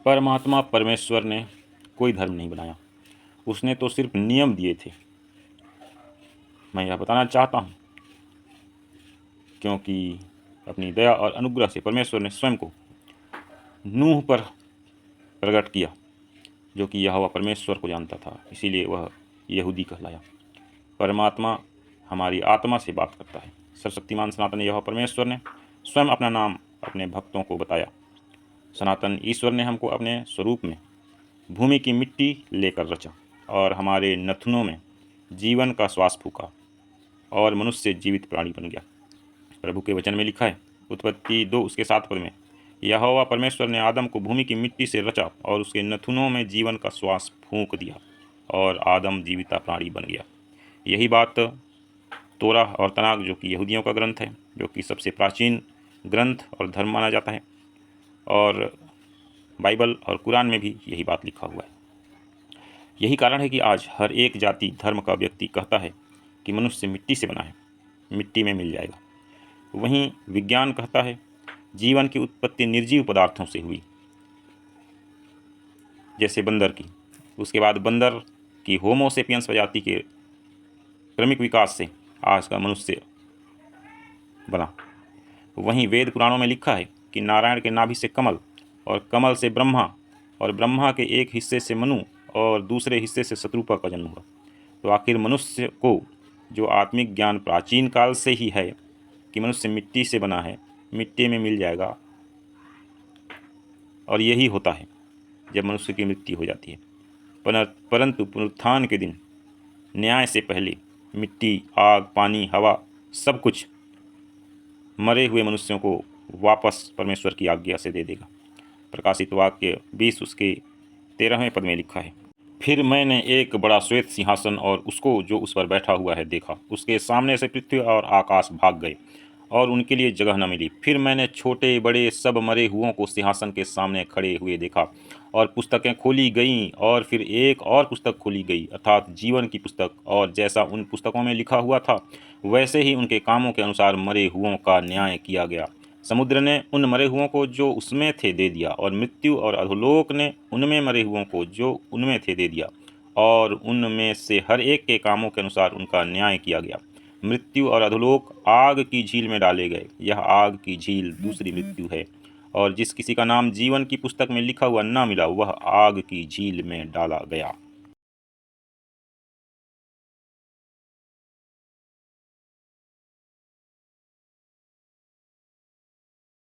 परमात्मा परमेश्वर ने कोई धर्म नहीं बनाया, उसने तो सिर्फ नियम दिए थे। मैं यह बताना चाहता हूँ क्योंकि अपनी दया और अनुग्रह से परमेश्वर ने स्वयं को नूह पर प्रकट किया, जो कि यहोवा परमेश्वर को जानता था, इसीलिए वह यहूदी कहलाया। परमात्मा हमारी आत्मा से बात करता है। सर्वशक्तिमान सनातन यहोवा परमेश्वर ने स्वयं अपना नाम अपने भक्तों को बताया। सनातन ईश्वर ने हमको अपने स्वरूप में भूमि की मिट्टी लेकर रचा और हमारे नथुनों में जीवन का श्वास फूका और मनुष्य जीवित प्राणी बन गया। प्रभु के वचन में लिखा है, उत्पत्ति 2 उसके 7 पद में, यहोवा परमेश्वर ने आदम को भूमि की मिट्टी से रचा और उसके नथुनों में जीवन का श्वास फूंक दिया और आदम जीविता प्राणी बन गया। यही बात तोरा और तनाक, जो कि यहूदियों का ग्रंथ है, जो कि सबसे प्राचीन ग्रंथ और धर्म माना जाता है, और बाइबल और कुरान में भी यही बात लिखा हुआ है। यही कारण है कि आज हर एक जाति धर्म का व्यक्ति कहता है कि मनुष्य मिट्टी से बना है, मिट्टी में मिल जाएगा। वहीं विज्ञान कहता है जीवन की उत्पत्ति निर्जीव पदार्थों से हुई, जैसे बंदर की। उसके बाद बंदर की होमो सेपियंस प्रजाति के क्रमिक विकास से आज का मनुष्य बना। वहीं वेद पुराणों में लिखा है कि नारायण के नाभि से कमल और कमल से ब्रह्मा और ब्रह्मा के एक हिस्से से मनु और दूसरे हिस्से से शत्रुपा का जन्म हुआ। तो आखिर मनुष्य को जो आत्मिक ज्ञान प्राचीन काल से ही है कि मनुष्य मिट्टी से बना है, मिट्टी में मिल जाएगा, और यही होता है जब मनुष्य की मृत्यु हो जाती है। परंतु पुनरुत्थान के दिन न्याय से पहले मिट्टी, आग, पानी, हवा सब कुछ मरे हुए मनुष्यों को वापस परमेश्वर की आज्ञा से दे देगा। प्रकाशित वाक्य 20 उसके 13वें पद में लिखा है, फिर मैंने एक बड़ा श्वेत सिंहासन और उसको जो उस पर बैठा हुआ है देखा। उसके सामने से पृथ्वी और आकाश भाग गए और उनके लिए जगह न मिली। फिर मैंने छोटे बड़े सब मरे हुओं को सिंहासन के सामने खड़े हुए देखा और पुस्तकें खोली गईं, और फिर एक और पुस्तक खोली गई, अर्थात जीवन की पुस्तक, और जैसा उन पुस्तकों में लिखा हुआ था वैसे ही उनके कामों के अनुसार मरे हुओं का न्याय किया गया। समुद्र ने उन मरे हुओं को जो उसमें थे दे दिया, और मृत्यु और अधोलोक ने उनमें मरे हुओं को जो उनमें थे दे दिया, और उनमें से हर एक के कामों के अनुसार उनका न्याय किया गया। मृत्यु और अधोलोक आग की झील में डाले गए। यह आग की झील दूसरी मृत्यु है, और जिस किसी का नाम जीवन की पुस्तक में लिखा हुआ न मिला वह आग की झील में डाला गया।